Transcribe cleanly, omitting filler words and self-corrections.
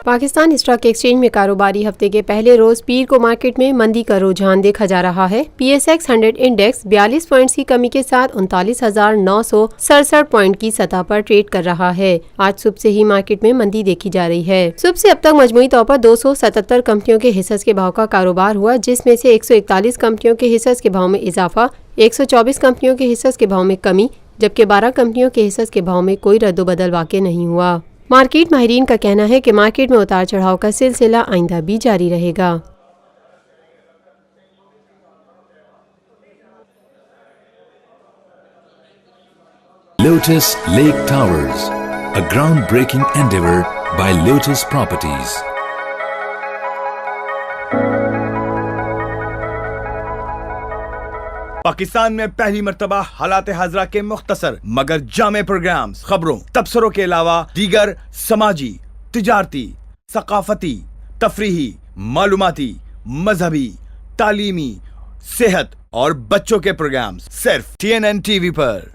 Pakistan stock exchange में कारोबारी हफ्ते के पहले रोज पीर को मार्केट में मंदी का रुझान देखा जा रहा है। PSX 100 इंडेक्स 42 पॉइंट्स की कमी के साथ 39,967 पॉइंट की सतह पर ट्रेड कर रहा है। आज सुबह से ही मार्केट में मंदी देखी जा रही है। सुबह से अब तक मजमूई तौर पर 277 कंपनियों के हिस्सों के भाव का कारोबार हुआ, जिसमें से 141 कंपनियों के हिस्सों के भाव में इजाफा, 124 कंपनियों के हिस्सों के भाव में कमी, जबकि 12 कंपनियों के हिस्सों के भाव में कोई रद्दोबदल वाक़ई नहीं हुआ। मार्केट माहिरीन का कहना है कि मार्केट में उतार चढ़ाव का सिलसिला आइंदा भी जारी रहेगा। Lotus Lake Towers, a groundbreaking endeavor by Lotus Properties. Pakistan में पहली मर्तबा हालात हाजरा के मुख्तसर मगर जामे प्रोग्राम्स, खबरों, तबसरों के अलावा दीगर समाजी, तिजारती, सकाफती, तफरीही, मालूमाती, मजहबी, तालीमी, सेहत और बच्चों के प्रोग्राम्स सिर्फ TNN TV पर।